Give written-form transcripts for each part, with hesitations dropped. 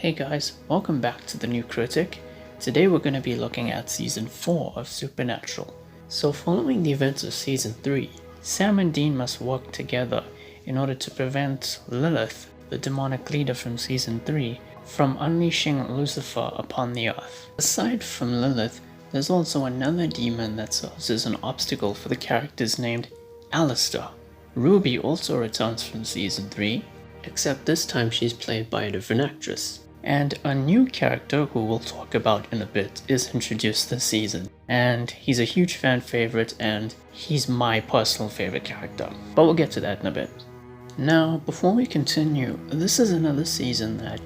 Hey guys, welcome back to the New Critic. Today we're going to be looking at Season 4 of Supernatural. So following the events of Season 3, Sam and Dean must work together in order to prevent Lilith, the demonic leader from Season 3, from unleashing Lucifer upon the earth. Aside from Lilith, there's also another demon that serves as an obstacle for the characters named Alistair. Ruby also returns from Season 3, except this time she's played by a different actress. And a new character who we'll talk about in a bit is introduced this season, and he's a huge fan favorite and he's my personal favorite character, but we'll get to that in a bit. Now, before we continue, this is another season that,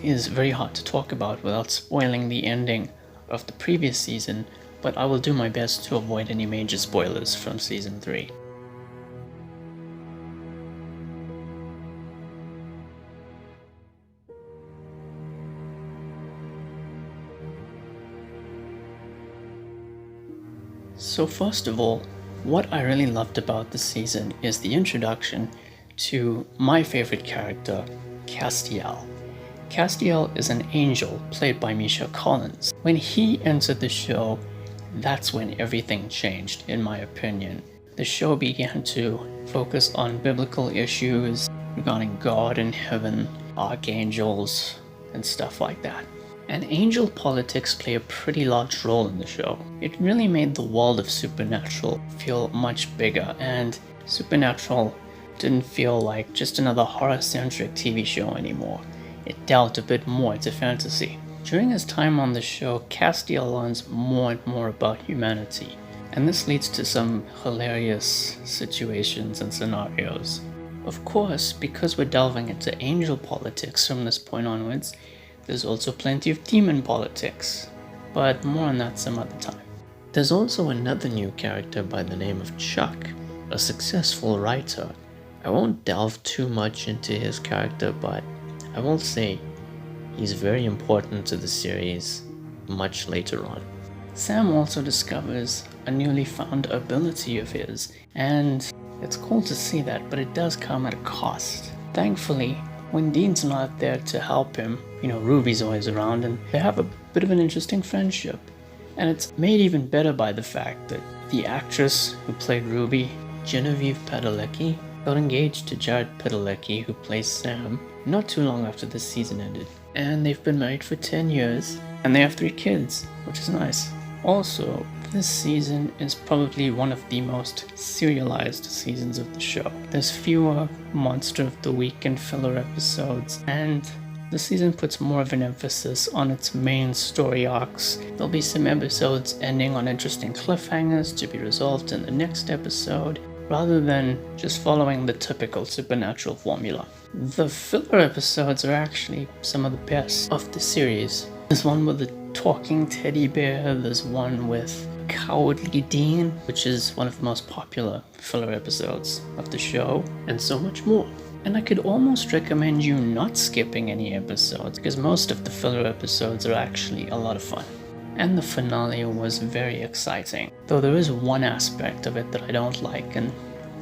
is very hard to talk about without spoiling the ending of the previous season, but I will do my best to avoid any major spoilers from Season 3. So first of all, what I really loved about this season is the introduction to my favorite character, Castiel. Castiel is an angel played by Misha Collins. When he entered the show, that's when everything changed, in my opinion. The show began to focus on biblical issues regarding God and heaven, archangels, and stuff like that. And angel politics play a pretty large role in the show. It really made the world of Supernatural feel much bigger, and Supernatural didn't feel like just another horror-centric TV show anymore. It delved a bit more into fantasy. During his time on the show, Castiel learns more and more about humanity, and this leads to some hilarious situations and scenarios. Of course, because we're delving into angel politics from this point onwards, there's also plenty of demon politics, but more on that some other time. There's also another new character by the name of Chuck, a successful writer. I won't delve too much into his character, but I will say he's very important to the series much later on. Sam also discovers a newly found ability of his, and it's cool to see that, but it does come at a cost. Thankfully, when Dean's not there to help him, Ruby's always around and they have a bit of an interesting friendship. And it's made even better by the fact that the actress who played Ruby, Genevieve Padalecki, got engaged to Jared Padalecki, who plays Sam, not too long after this season ended. And they've been married for 10 years, and they have 3 kids, which is nice. Also, this season is probably one of the most serialized seasons of the show. There's fewer Monster of the Week and filler episodes, and the season puts more of an emphasis on its main story arcs. There'll be some episodes ending on interesting cliffhangers to be resolved in the next episode, rather than just following the typical Supernatural formula. The filler episodes are actually some of the best of the series. There's one with a talking teddy bear, there's one with Cowardly Dean, which is one of the most popular filler episodes of the show, and so much more. And I could almost recommend you not skipping any episodes, because most of the filler episodes are actually a lot of fun. And the finale was very exciting, though there is one aspect of it that I don't like, and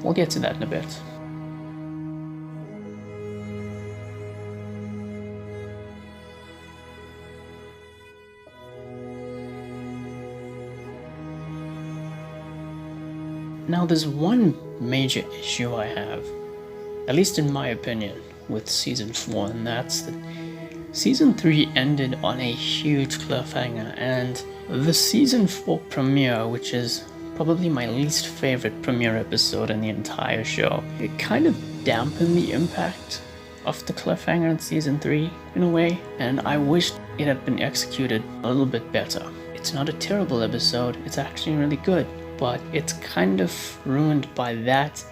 we'll get to that in a bit. Now there's one major issue I have, at least in my opinion, with Season 4, and that's that Season 3 ended on a huge cliffhanger, and the Season 4 premiere, which is probably my least favorite premiere episode in the entire show, it kind of dampened the impact of the cliffhanger in Season 3 in a way, and I wished it had been executed a little bit better. It's not a terrible episode, it's actually really good, but it's kind of ruined by that,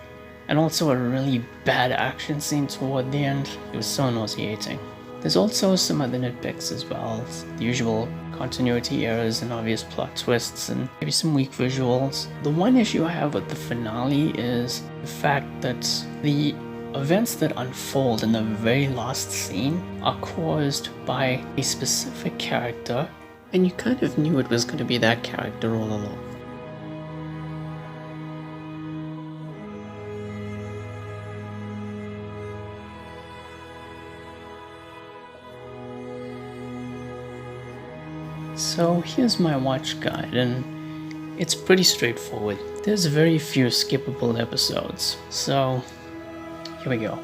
and also a really bad action scene toward the end. It was so nauseating. There's also some other nitpicks as well, the usual continuity errors and obvious plot twists, and maybe some weak visuals. The one issue I have with the finale is the fact that the events that unfold in the very last scene are caused by a specific character, and you kind of knew it was going to be that character all along. So here's my watch guide, and it's pretty straightforward. There's very few skippable episodes, so here we go.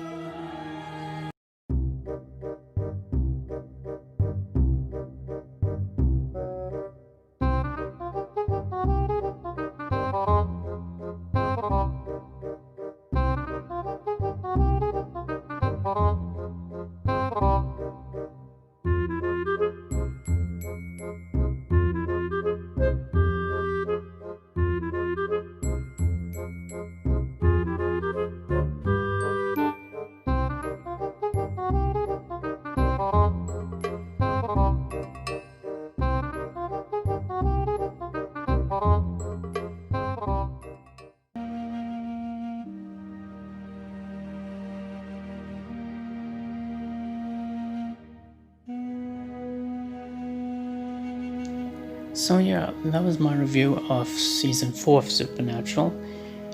So yeah, that was my review of Season 4 of Supernatural.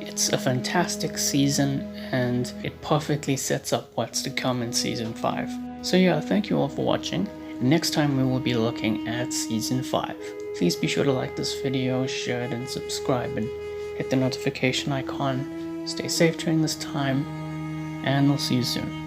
It's a fantastic season, and it perfectly sets up what's to come in Season 5. So yeah, thank you all for watching. Next time we will be looking at Season 5. Please be sure to like this video, share it, and subscribe, and hit the notification icon. Stay safe during this time, and we'll see you soon.